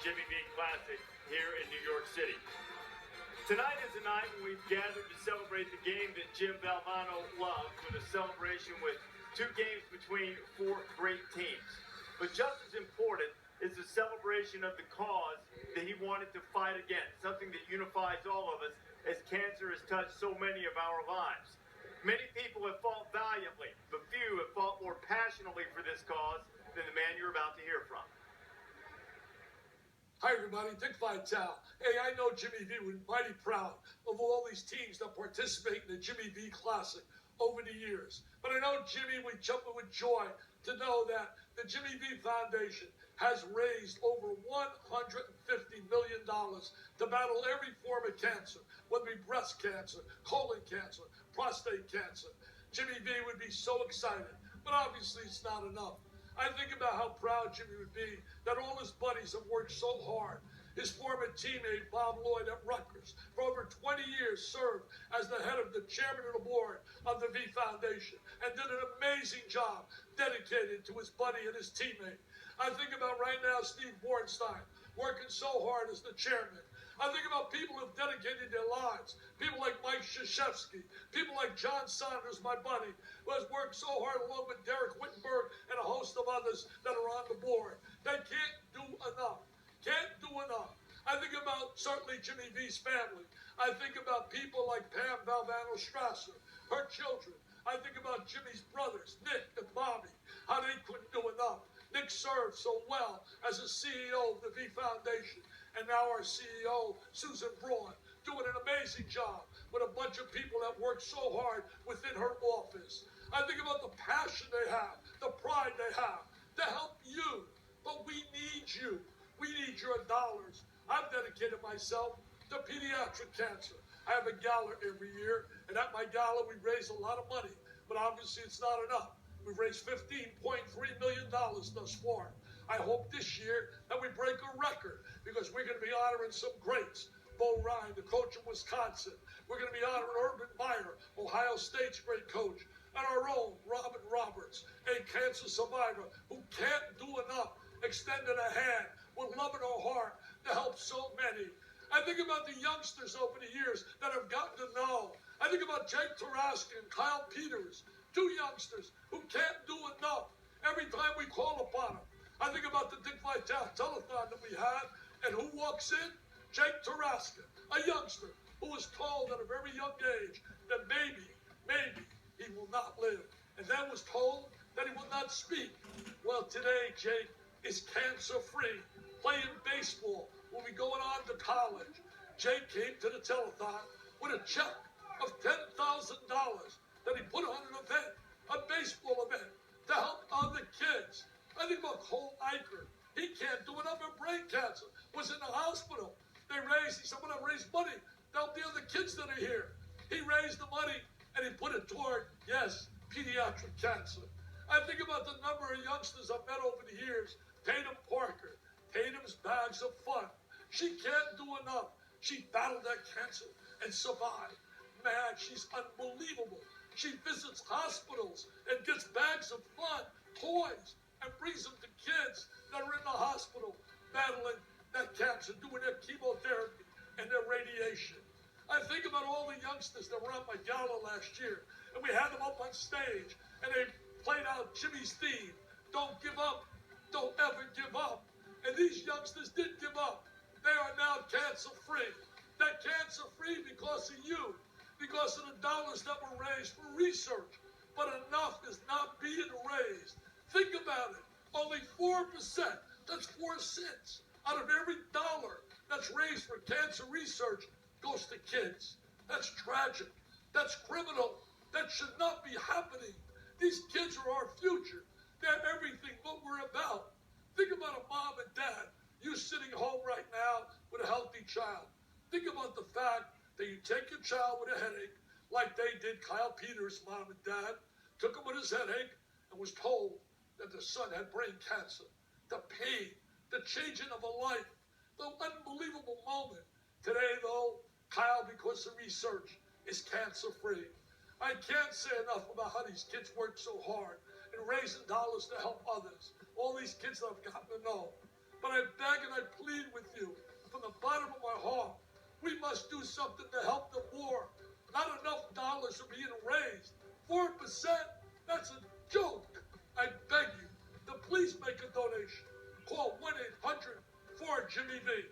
Jimmy V Classic here in New York City. Tonight is a night when we've gathered to celebrate the game that Jim Valvano loves, with a celebration with two games between four great teams. But just as important is the celebration of the cause that he wanted to fight against, something that unifies all of us as cancer has touched so many of our lives. Many people have fought valiantly, but few have fought more passionately for this cause than the man you're about to hear from. Hi everybody, Dick Vitale. Hey, I know Jimmy V was mighty proud of all these teams that participate in the Jimmy V Classic over the years. But I know Jimmy would jump with joy to know that the Jimmy V Foundation has raised over $150 million to battle every form of cancer, whether it be breast cancer, colon cancer, prostate cancer. Jimmy V would be so excited, but obviously it's not enough. I think about how proud Jimmy would be that all his buddies have worked so hard. His former teammate, Bob Lloyd at Rutgers, for over 20 years served as the head of the chairman of the board of the V Foundation and did an amazing job dedicated to his buddy and his teammate. I think about right now Steve Bornstein working so hard as the chairman. I think about people who've dedicated their lives. People like Mike Krzyzewski, people like John Saunders, my buddy, who has worked so hard along with Derek Wittenberg and a host of others that are on the board. They can't do enough. Can't do enough. I think about certainly Jimmy V's family. I think about people like Pam Valvano Strasser, her children. I think about Jimmy's brothers, Nick and Bobby, how they couldn't do enough. Nick served so well as a CEO of the V Foundation, and now our CEO, Susan Braun, doing an amazing job with a bunch of people that work so hard within her office. I think about the passion they have, the pride they have to help you, but we need you. We need your dollars. I've dedicated myself to pediatric cancer. I have a gala every year, and at my gala we raise a lot of money, but obviously it's not enough. We've raised $15.3 million thus far. I hope this year that we break a record, because we're going to be honoring some greats. Bo Ryan, the coach of Wisconsin. We're going to be honoring Urban Meyer, Ohio State's great coach, and our own Robin Roberts, a cancer survivor who can't do enough, extending a hand with love in her heart to help so many. I think about the youngsters over the years that have gotten to know. I think about Jake Taraska and Kyle Peters, two youngsters who can't do enough every time we call upon them. I think about the Dick Vitale telethon that we had, and who walks in? Jake Taraska, a youngster who was told at a very young age that maybe he will not live, and then was told that he will not speak. Well, today Jake is cancer-free, playing baseball, will be going on to college. Jake came to the telethon with a check of $10,000 that he put on an event, a baseball event, to help other kids. I think about Cole Eicher. He can't do enough for brain cancer. Was in the hospital. He said, when I raise money to help the other kids that are here. He raised the money and he put it toward, yes, pediatric cancer. I think about the number of youngsters I've met over the years. Tatum Parker. Tatum's bags of fun. She can't do enough. She battled that cancer and survived. Man, she's unbelievable. She visits hospitals and gets bags of fun, toys, and brings them to kids that are in the hospital battling that cancer, doing their chemotherapy and their radiation. I think about all the youngsters that were at my gala last year, and we had them up on stage, and they played out Jimmy's theme, "Don't give up, don't ever give up." And these youngsters didn't give up. They are now cancer-free. They're cancer-free because of you, because of the dollars that were raised for research. But enough is not being raised. Think about it. Only 4%, that's 4 cents, out of every dollar that's raised for cancer research goes to kids. That's tragic. That's criminal. That should not be happening. These kids are our future. They're everything what we're about. Think about a mom and dad, you sitting home right now with a healthy child. Think about the fact that you take your child with a headache, like they did Kyle Peters' mom and dad, took him with his headache, and was told that the son had brain cancer. The pain, the changing of a life, the unbelievable moment. Today, though, Kyle, because of research, is cancer-free. I can't say enough about how these kids work so hard in raising dollars to help others. All these kids that I've gotten to know. but I beg and I plead with you from the bottom of my heart. We must do something to help the poor. Not enough dollars are being raised. 4%? That's a joke. I beg you to please make a donation. Call 1-800-4-JIMMY-V.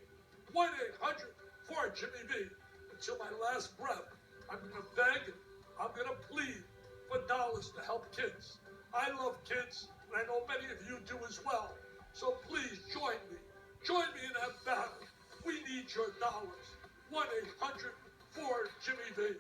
1-800-4-JIMMY-V. Until my last breath, I'm going to beg and I'm going to plead for dollars to help kids. I love kids, and I know many of you do as well. So please join me. Join me in that battle. We need your dollars. 1-800-4-JIMMY-V.